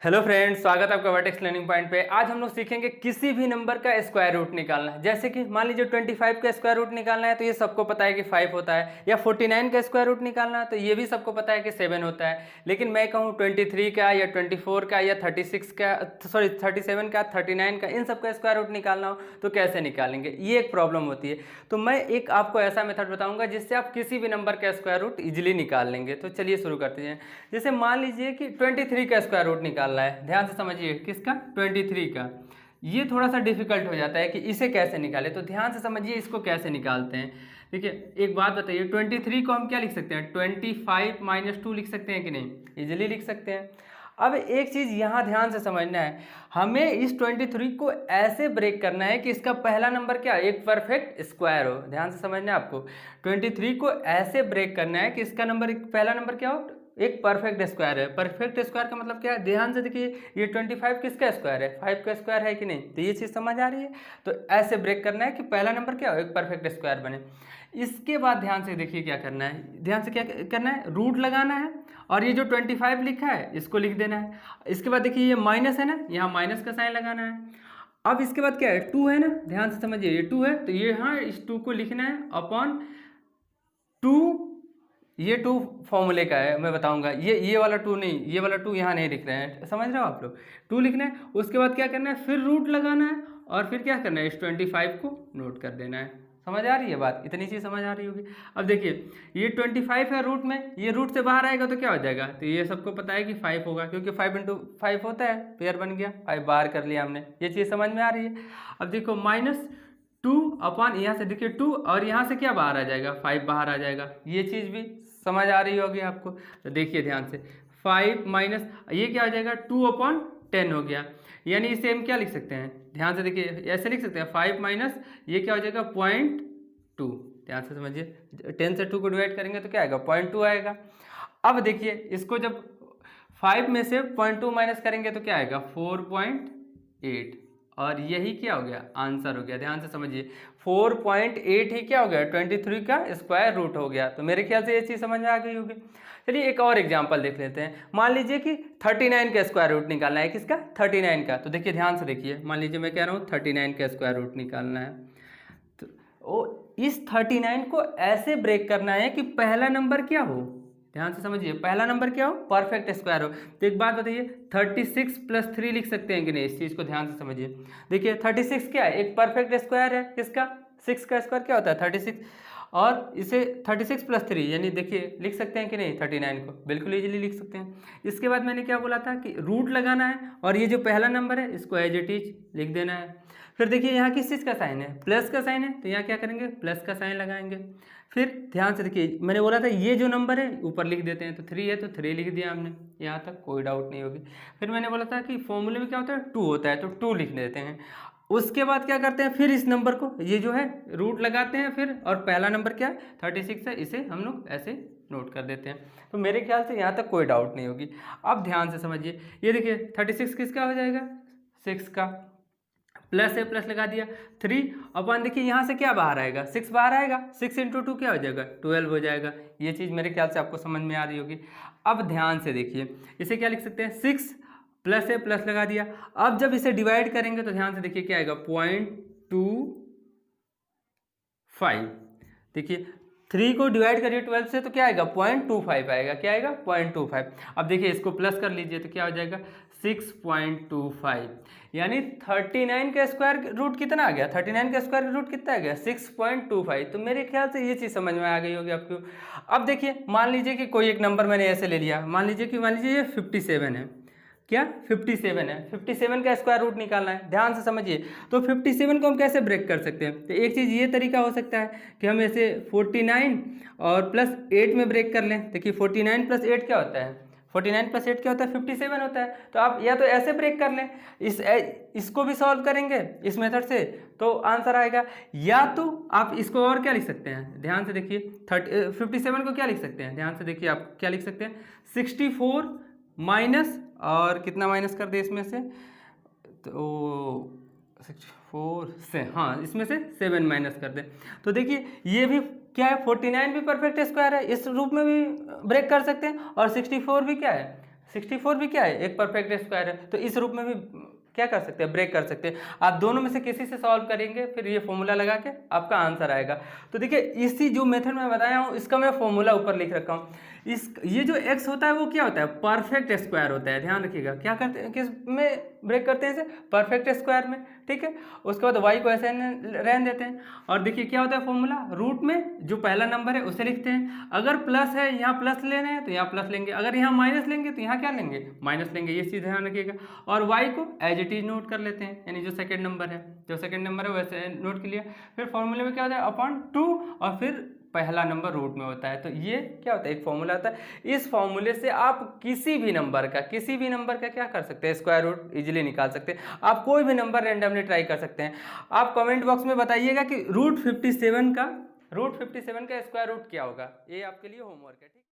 Hello friends, स्वागत है आपका वर्टेक्स लर्निंग पॉइंट पे। आज हम लोग सीखेंगे किसी भी नंबर का स्क्वायर रूट निकालना है। जैसे कि मान लीजिए 25 का स्क्वायर रूट निकालना है तो ये सबको पता है कि 5 होता है, या 49 का स्क्वायर रूट निकालना है तो ये भी सबको पता है कि 7 होता है। लेकिन मैं कहूँ 23 का या 24 का या 36 का, सॉरी 37 का, 39 का, इन सब का स्क्वायर रूट निकालना हो तो कैसे निकालेंगे, ये एक प्रॉब्लम होती है। तो मैं एक आपको ऐसा मेथड बताऊँगा जिससे आप किसी भी नंबर का स्क्वायर रूट ईजिली निकाल लेंगे। तो चलिए शुरू करते हैं। जैसे मान लीजिए कि 23 का स्क्वायर रूट निकालना है। ध्यान से समझिए, किसका? 23 का। ये थोड़ा सा डिफिकल्ट हो जाता है कि इसे कैसे निकाले, तो ध्यान से समझिए इसको कैसे निकालते हैं। देखिए एक बात बताइए, 23 को हम क्या लिख सकते हैं? 25 माइनस 2 लिख सकते हैं कि नहीं? इजिली लिख सकते हैं। अब एक चीज़ यहाँ ध्यान से समझना है, हमें इस 23 को ऐसे ब्रेक करना है कि इसका पहला नंबर क्या? एक परफेक्ट स्क्वायर हो। ध्यान से समझना है आपको, 23 को ऐसे ब्रेक करना है कि इसका नंबर, पहला नंबर क्या हो? एक परफेक्ट स्क्वायर है। परफेक्ट स्क्वायर का मतलब क्या है? ध्यान से देखिए, ये 25 किसका स्क्वायर है? 5 का स्क्वायर है कि नहीं? तो ये चीज़ समझ आ रही है। तो ऐसे ब्रेक करना है कि पहला नंबर क्या हो? एक परफेक्ट स्क्वायर बने। इसके बाद ध्यान से देखिए क्या करना है। ध्यान से क्या करना है? रूट लगाना है और ये जो 25 लिखा है इसको लिख देना है। इसके बाद देखिए ये माइनस है ना, यहाँ माइनस का साइन लगाना है। अब इसके बाद क्या है? 2 है ना, ध्यान से समझिए, ये 2 है तो ये, हाँ, इस 2 को लिखना है अपॉन 2। ये 2 फॉर्मूले का है, मैं बताऊंगा। ये वाला 2 नहीं, ये वाला 2 यहाँ नहीं लिख रहे हैं, समझ रहे हो आप लोग? 2 लिखना है, उसके बाद क्या करना है? फिर रूट लगाना है और फिर क्या करना है? इस 25 को नोट कर देना है। समझ आ रही है बात? इतनी चीज़ समझ आ रही होगी। अब देखिए ये 25 है रूट में, ये रूट से बाहर आएगा तो क्या हो जाएगा? तो ये सबको पता है कि 5 होगा, क्योंकि 5 इंटू 5 होता है, पेयर बन गया, 5 बाहर कर लिया हमने। ये चीज़ समझ में आ रही है? अब देखो माइनस 2 अपॉन, यहाँ से देखिए 2 और यहाँ से क्या बाहर आ जाएगा? 5 बाहर आ जाएगा। ये चीज़ भी समझ आ रही होगी आपको। तो देखिए ध्यान से, 5 माइनस ये क्या हो जाएगा? 2 अपॉन 10 हो गया। यानी इसे हम क्या लिख सकते हैं? ध्यान से देखिए, ऐसे लिख सकते हैं 5 माइनस ये क्या हो जाएगा? 0.2। ध्यान से समझिए, 10 से 2 को डिवाइड करेंगे तो क्या आएगा? 0.2 आएगा। अब देखिए इसको जब 5 में से 0.2 माइनस करेंगे तो क्या आएगा? 4.8। और यही क्या हो गया? आंसर हो गया। ध्यान से समझिए, 4.8 ही क्या हो गया? 23 का स्क्वायर रूट हो गया। तो मेरे ख्याल से ये चीज़ समझ में आ गई होगी। चलिए एक और एग्जांपल देख लेते हैं। मान लीजिए कि 39 का स्क्वायर रूट निकालना है। किसका? 39 का। तो देखिए ध्यान से देखिए, मान लीजिए मैं कह रहा हूँ 39 का स्क्वायर रूट निकालना है। तो इस 39 को ऐसे ब्रेक करना है कि पहला नंबर क्या हो? ध्यान से समझिए, पहला नंबर क्या हो? परफेक्ट स्क्वायर हो। तो एक बात बताइए, 36 प्लस 3 लिख सकते हैं कि नहीं? इस चीज़ को ध्यान से समझिए। देखिए 36 क्या है? एक परफेक्ट स्क्वायर है। किसका? 6 का स्क्वायर क्या होता है? 36। और इसे 36 प्लस 3 यानी देखिए लिख सकते हैं कि नहीं? 39 को बिल्कुल इजीली लिख सकते हैं। इसके बाद मैंने क्या बोला था कि रूट लगाना है और ये जो पहला नंबर है इसको एज इट इज लिख देना है। फिर देखिए यहाँ किस चीज़ का साइन है? प्लस का साइन है, तो यहाँ क्या करेंगे? प्लस का साइन लगाएंगे। फिर ध्यान से देखिए, मैंने बोला था ये जो नंबर है ऊपर लिख देते हैं, तो 3 है तो 3 लिख दिया हमने। यहाँ तक कोई डाउट नहीं होगी। फिर मैंने बोला था कि फॉर्मूले में क्या होता है? 2 होता है, तो 2 लिख देते हैं। उसके बाद क्या करते हैं? फिर इस नंबर को, ये जो है, रूट लगाते हैं फिर, और पहला नंबर क्या है? 36 है, इसे हम लोग ऐसे नोट कर देते हैं। तो मेरे ख्याल से यहाँ तक कोई डाउट नहीं होगी। अब ध्यान से समझिए, ये देखिए 36 किसका हो जाएगा? 6 का। प्लस है, प्लस लगा दिया। 3 अपन, देखिए यहाँ से क्या बाहर आएगा? 6 बाहर आएगा। 6 इंटू 2 क्या हो जाएगा? 12 हो जाएगा। ये चीज़ मेरे ख्याल से आपको समझ में आ रही होगी। अब ध्यान से देखिए, इसे क्या लिख सकते हैं? 6 प्लस है, प्लस लगा दिया। अब जब इसे डिवाइड करेंगे तो ध्यान से देखिए क्या आएगा? 0.25। देखिए 3 को डिवाइड करिए 12 से तो क्या आएगा? 0.25 आएगा। क्या आएगा? 0.25। अब देखिए इसको प्लस कर लीजिए तो क्या हो जाएगा? 6.25। यानी 39 का स्क्वायर रूट कितना आ गया? 39 का स्क्वायर रूट कितना आ गया? 6.25। तो मेरे ख्याल से ये चीज़ समझ में आ गई होगी आपको। अब देखिए मान लीजिए कि कोई एक नंबर मैंने ऐसे ले लिया, मान लीजिए ये 57 है। क्या? 57 है। 57 का स्क्वायर रूट निकालना है। ध्यान से समझिए, तो 57 को हम कैसे ब्रेक कर सकते हैं? तो एक चीज़ ये तरीका हो सकता है कि हम ऐसे 49 और प्लस 8 में ब्रेक कर लें। देखिए 49 प्लस 8 क्या होता है? 49 प्लस 8 क्या होता है? 57 होता है। तो आप या तो ऐसे ब्रेक कर लें, इसको भी सॉल्व करेंगे इस मेथड से तो आंसर आएगा, या तो आप इसको और क्या लिख सकते हैं? ध्यान से देखिए, 57 को क्या लिख सकते हैं? ध्यान से देखिए, आप क्या लिख सकते हैं? 64 माइनस, और कितना माइनस कर दे इसमें से? तो 64 से, हाँ, इसमें से 7 माइनस कर दे। तो देखिए ये भी क्या है? 49 भी परफेक्ट स्क्वायर है, इस रूप में भी ब्रेक कर सकते हैं, और 64 भी क्या है? 64 भी क्या है, एक परफेक्ट स्क्वायर है, तो इस रूप में भी क्या कर सकते हैं, ब्रेक कर सकते हैं। आप दोनों में से किसी से सॉल्व करेंगे, फिर ये फॉर्मूला लगा के आपका आंसर आएगा। तो देखिए इसी जो मेथड मैं बताया हूँ इसका मैं फॉर्मूला ऊपर लिख रखा हूँ। इस ये जो x होता है वो क्या होता है, परफेक्ट स्क्वायर होता है। ध्यान रखिएगा, क्या करते हैं, किस में ब्रेक करते हैं इसे, परफेक्ट स्क्वायर में, ठीक है। उसके बाद y को ऐसे रहने देते हैं, और देखिए क्या होता है फॉर्मूला, रूट में जो पहला नंबर है उसे लिखते हैं। अगर प्लस है, यहाँ प्लस लेने हैं तो यहाँ प्लस लेंगे, अगर यहाँ माइनस लेंगे तो यहाँ क्या लेंगे, माइनस लेंगे। ये चीज़ ध्यान रखिएगा। और y को एज इट इज नोट कर लेते हैं, यानी जो सेकंड नंबर है वैसे नोट कर लिया। फिर फॉर्मूले में क्या होता है, अपॉन 2, और फिर पहला नंबर रूट में होता है। तो ये क्या होता है, एक फॉर्मूला होता है। इस फॉर्मूले से आप किसी भी नंबर का क्या कर सकते हैं, स्क्वायर रूट इजीली निकाल सकते हैं। आप कोई भी नंबर रैंडमली ट्राई कर सकते हैं। आप कमेंट बॉक्स में बताइएगा कि रूट 57 का स्क्वायर रूट क्या होगा। ये आपके लिए होमवर्क है, ठीक।